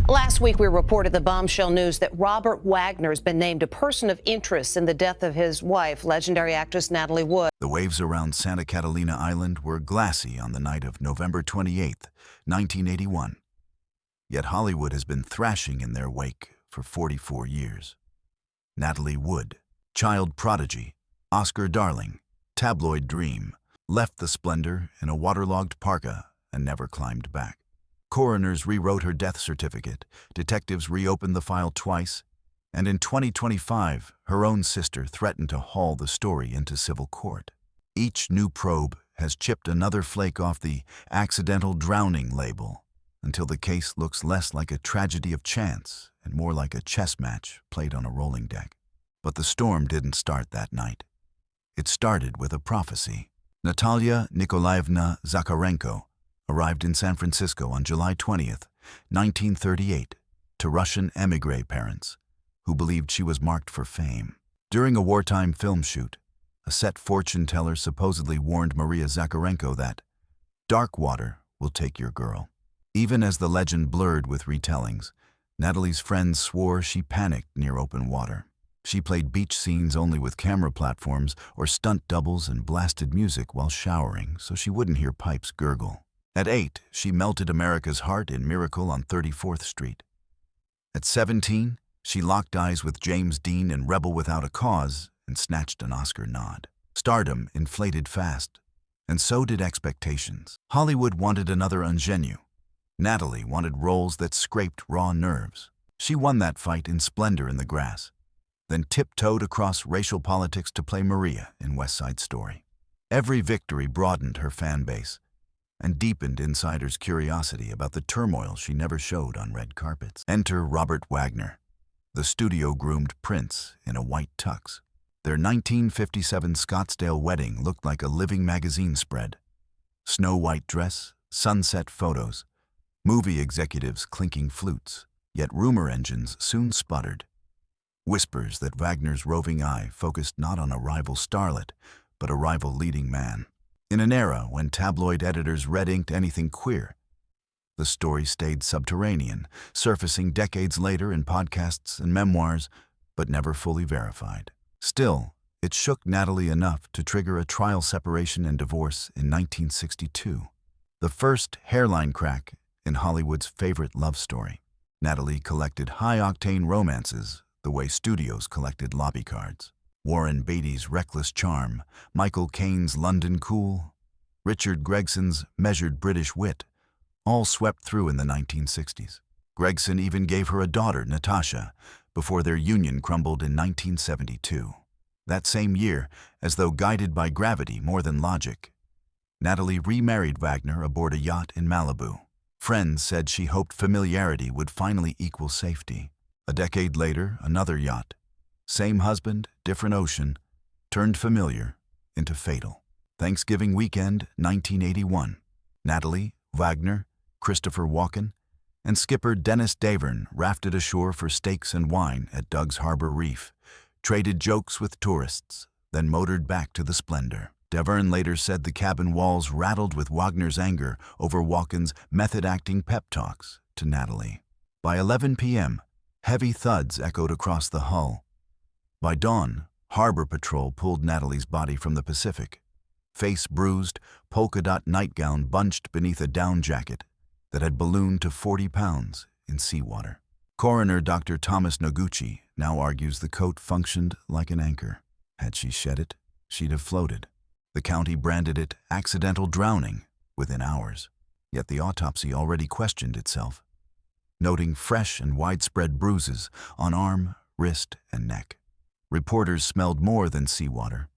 Last week, we reported the bombshell news that Robert Wagner has been named a person of interest in the death of his wife, legendary actress Natalie Wood. The waves around Santa Catalina Island were glassy on the night of November 28, 1981. Yet Hollywood has been thrashing in their wake for 44 years. Natalie Wood, child prodigy, Oscar darling, tabloid dream, left the Splendour in a waterlogged parka and never climbed back. Coroners rewrote her death certificate, detectives reopened the file twice, and in 2025, her own sister threatened to haul the story into civil court. Each new probe has chipped another flake off the accidental drowning label, until the case looks less like a tragedy of chance and more like a chess match played on a rolling deck. But the storm didn't start that night. It started with a prophecy. Natalia Nikolaevna Zakharenko arrived in San Francisco on July 20th, 1938, to Russian émigré parents who believed she was marked for fame. During a wartime film shoot, a set fortune teller supposedly warned Maria Zakharenko that dark water will take your girl. Even as the legend blurred with retellings, Natalie's friends swore she panicked near open water. She played beach scenes only with camera platforms or stunt doubles and blasted music while showering so she wouldn't hear pipes gurgle. At 8, she melted America's heart in Miracle on 34th Street. At 17, she locked eyes with James Dean in Rebel Without a Cause and snatched an Oscar nod. Stardom inflated fast, and so did expectations. Hollywood wanted another ingenue. Natalie wanted roles that scraped raw nerves. She won that fight in Splendour in the Grass, then tiptoed across racial politics to play Maria in West Side Story. Every victory broadened her fan base and deepened insiders' curiosity about the turmoil she never showed on red carpets. Enter Robert Wagner, the studio-groomed prince in a white tux. Their 1957 Scottsdale wedding looked like a living magazine spread. Snow-white dress, sunset photos, movie executives clinking flutes, yet rumor engines soon sputtered. Whispers that Wagner's roving eye focused not on a rival starlet, but a rival leading man. In an era when tabloid editors red-inked anything queer, the story stayed subterranean, surfacing decades later in podcasts and memoirs, but never fully verified. Still, it shook Natalie enough to trigger a trial separation and divorce in 1962, the first hairline crack in Hollywood's favorite love story. Natalie collected high-octane romances the way studios collected lobby cards. Warren Beatty's reckless charm, Michael Caine's London cool, Richard Gregson's measured British wit, all swept through in the 1960s. Gregson even gave her a daughter, Natasha, before their union crumbled in 1972. That same year, as though guided by gravity more than logic, Natalie remarried Wagner aboard a yacht in Malibu. Friends said she hoped familiarity would finally equal safety. A decade later, another yacht, same husband, different ocean, turned familiar into fatal. Thanksgiving weekend, 1981. Natalie, Wagner, Christopher Walken, and skipper Dennis Davern rafted ashore for steaks and wine at Doug's Harbor Reef, traded jokes with tourists, then motored back to the Splendour. Davern later said the cabin walls rattled with Wagner's anger over Walken's method-acting pep talks to Natalie. By 11 p.m., heavy thuds echoed across the hull. By dawn, Harbor Patrol pulled Natalie's body from the Pacific, face bruised, polka-dot nightgown bunched beneath a down jacket that had ballooned to 40 pounds in seawater. Coroner Dr. Thomas Noguchi now argues the coat functioned like an anchor. Had she shed it, she'd have floated. The county branded it accidental drowning within hours. Yet the autopsy already questioned itself, noting fresh and widespread bruises on arm, wrist, and neck. Reporters smelled more than seawater.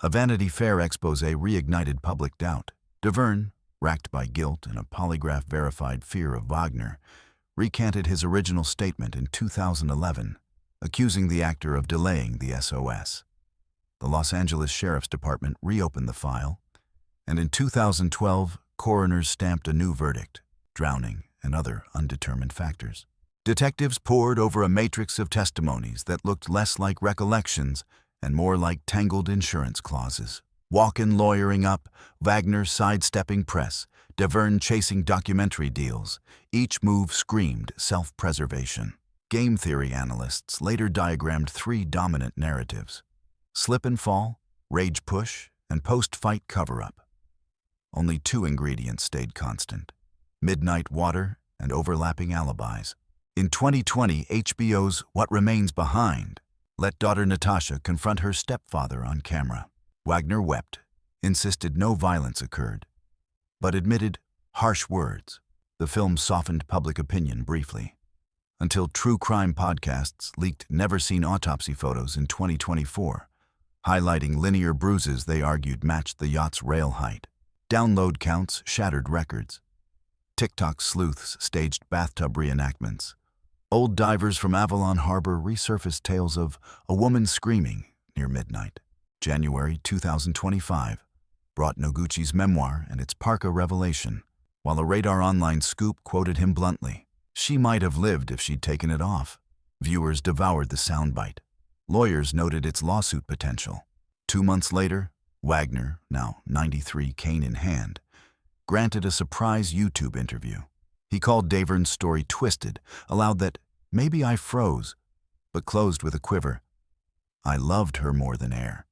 A Vanity Fair expose reignited public doubt. Davern, racked by guilt and a polygraph-verified fear of Wagner, recanted his original statement in 2011, accusing the actor of delaying the SOS. The Los Angeles Sheriff's Department reopened the file, and in 2012, coroners stamped a new verdict, drowning and other undetermined factors. Detectives pored over a matrix of testimonies that looked less like recollections and more like tangled insurance clauses. Walken lawyering up, Wagner sidestepping press, Deverne-chasing documentary deals. Each move screamed self-preservation. Game theory analysts later diagrammed three dominant narratives: slip and fall, rage push, and post-fight cover-up. Only two ingredients stayed constant: midnight water and overlapping alibis. In 2020, HBO's What Remains Behind let daughter Natasha confront her stepfather on camera. Wagner wept, insisted no violence occurred, but admitted harsh words. The film softened public opinion briefly, until true crime podcasts leaked never-seen autopsy photos in 2024, highlighting linear bruises they argued matched the yacht's rail height. Download counts shattered records. TikTok sleuths staged bathtub reenactments. Old divers from Avalon Harbor resurfaced tales of a woman screaming near midnight. January 2025 brought Noguchi's memoir and its parka revelation, while a Radar Online scoop quoted him bluntly: "She might have lived if she'd taken it off." Viewers devoured the soundbite. Lawyers noted its lawsuit potential. 2 months later, Wagner, now 93, cane in hand, granted a surprise YouTube interview. He called Daverne's story twisted, allowed that "maybe I froze," but closed with a quiver: "I loved her more than air."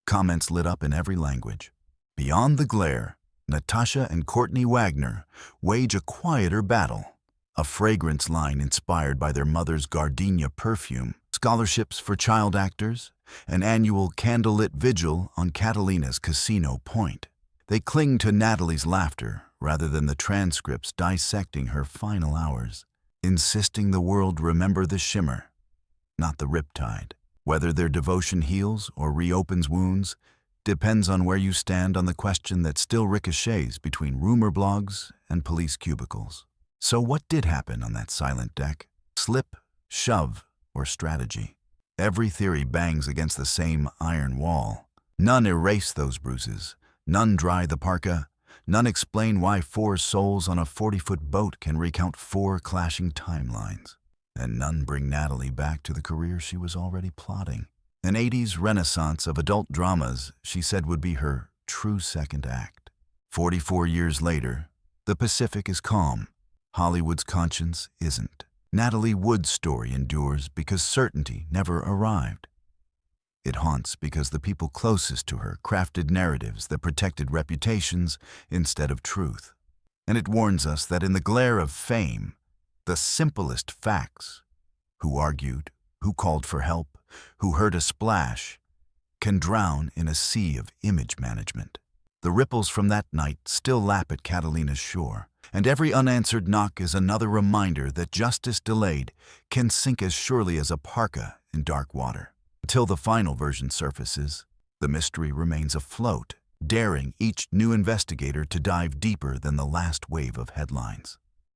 Comments lit up in every language. Beyond the glare, Natasha and Courtney Wagner wage a quieter battle. A fragrance line inspired by their mother's gardenia perfume, scholarships for child actors, an annual candlelit vigil on Catalina's Casino Point. They cling to Natalie's laughter rather than the transcripts dissecting her final hours, insisting the world remember the shimmer, not the riptide. Whether their devotion heals or reopens wounds depends on where you stand on the question that still ricochets between rumor blogs and police cubicles. So what did happen on that silent deck? Slip, shove, or strategy? Every theory bangs against the same iron wall. None erase those bruises. None dry the parka. None explain why 4 souls on a 40-foot boat can recount 4 clashing timelines. And none bring Natalie back to the career she was already plotting. An 80s renaissance of adult dramas she said would be her true second act. 44 years later, the Pacific is calm. Hollywood's conscience isn't. Natalie Wood's story endures because certainty never arrived. It haunts because the people closest to her crafted narratives that protected reputations instead of truth. And it warns us that in the glare of fame, the simplest facts, who argued, who called for help, who heard a splash, can drown in a sea of image management. The ripples from that night still lap at Catalina's shore, and every unanswered knock is another reminder that justice delayed can sink as surely as a parka in dark water. Until the final version surfaces, the mystery remains afloat, daring each new investigator to dive deeper than the last wave of headlines.